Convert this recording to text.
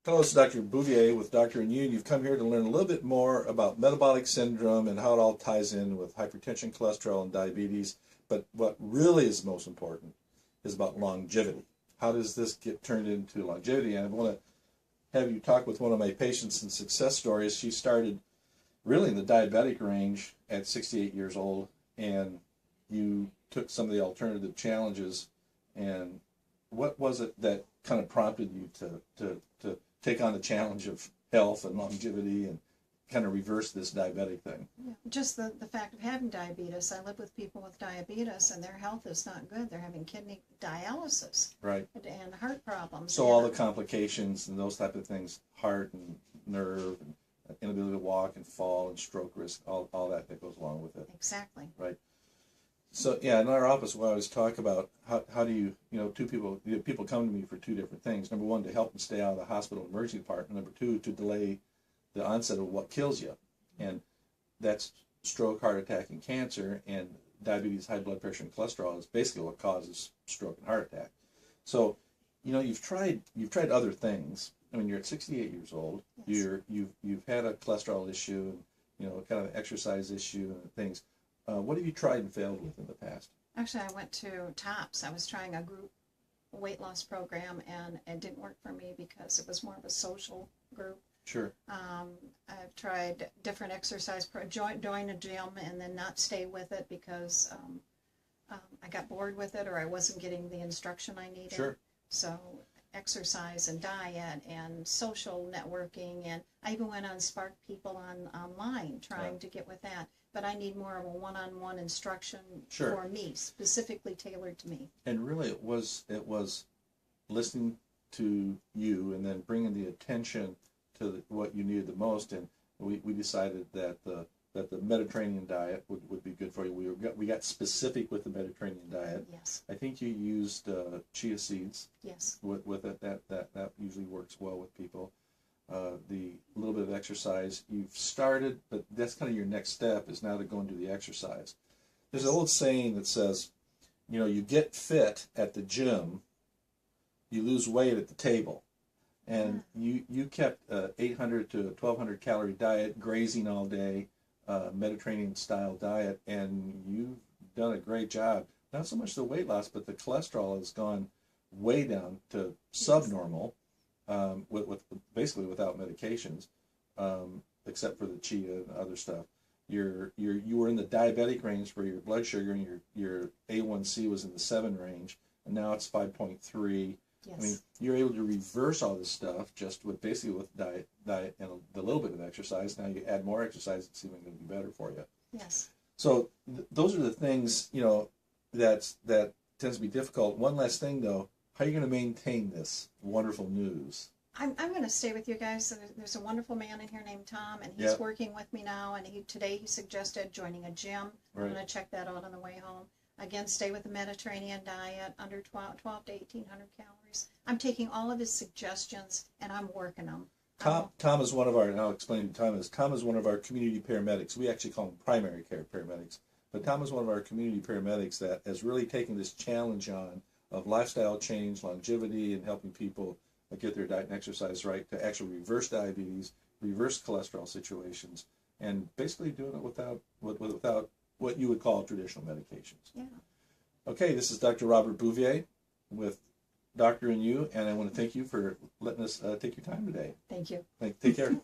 Hello, it's Dr. Bouvier with Dr. and You. You've come here to learn a little bit more about metabolic syndrome and how it all ties in with hypertension, cholesterol, and diabetes. But what really is most important is about longevity. How does this get turned into longevity? And I want to have you talk with one of my patients and success stories. She started really in the diabetic range at 68 years old, and you took some of the alternative challenges. And what was it that kind of prompted you to take on the challenge of health and longevity and kind of reverse this diabetic thing? Yeah, just the fact of having diabetes. I live with people with diabetes and their health is not good. They're having kidney dialysis, right, and heart problems. So all the complications and those type of things, heart and nerve and inability to walk and fall and stroke risk, all that goes along with it. Exactly. Right. So yeah, in our office we always talk about how do you people come to me for two different things. Number one, to help them stay out of the hospital emergency department. Number two, to delay the onset of what kills you, and that's stroke, heart attack, and cancer. And diabetes, high blood pressure, and cholesterol is basically what causes stroke and heart attack. So you've tried other things. I mean, you're at 68 years old. Yes. You've had a cholesterol issue and kind of an exercise issue and things. What have you tried and failed with in the past? Actually, I went to TOPS. I was trying a group weight loss program, and it didn't work for me because it was more of a social group. Sure. I've tried different exercise, join a gym, and then not stay with it because I got bored with it, or I wasn't getting the instruction I needed. Sure. So exercise and diet and social networking, and I even went on Spark People online trying to get with that. But I need more of a one-on-one instruction for me, specifically tailored to me. And really it was listening to you and then bringing the attention to what you needed the most. And we decided that the Mediterranean diet would be good for you. We got specific with the Mediterranean diet. Yes. I think you used chia seeds. Yes. With it, that usually works well with people. The little bit of exercise you've started, but that's kind of your next step is now to go and do the exercise. There's an old saying that says, you get fit at the gym, you lose weight at the table. And you kept 800 to 1,200 calorie diet, grazing all day, Mediterranean style diet, and you've done a great job. Not so much the weight loss, but the cholesterol has gone way down to subnormal. With basically without medications, except for the chia and other stuff. You were in the diabetic range for your blood sugar, and your A1C was in the 7 range, and now it's 5.3. Yes. I mean, you're able to reverse all this stuff just with diet and a little bit of exercise. Now you add more exercise, it's even going to be better for you. Yes. So those are the things that tends to be difficult. One last thing though. How are you going to maintain this wonderful news? I'm going to stay with you guys. There's a wonderful man in here named Tom, and he's working with me now. And today he suggested joining a gym. Right. I'm going to check that out on the way home. Again, stay with the Mediterranean diet, under 12 to 1,800 calories. I'm taking all of his suggestions, and I'm working them. Tom is one of our, and I'll explain who Tom is. Tom is one of our community paramedics. We actually call them primary care paramedics. But Tom is one of our community paramedics that has really taken this challenge on of lifestyle change, longevity, and helping people get their diet and exercise right to actually reverse diabetes, reverse cholesterol situations, and basically doing it without what you would call traditional medications. Yeah. Okay, this is Dr. Robert Bouvier with Dr. and You, and I want to thank you for letting us take your time today. Thank you. Take care.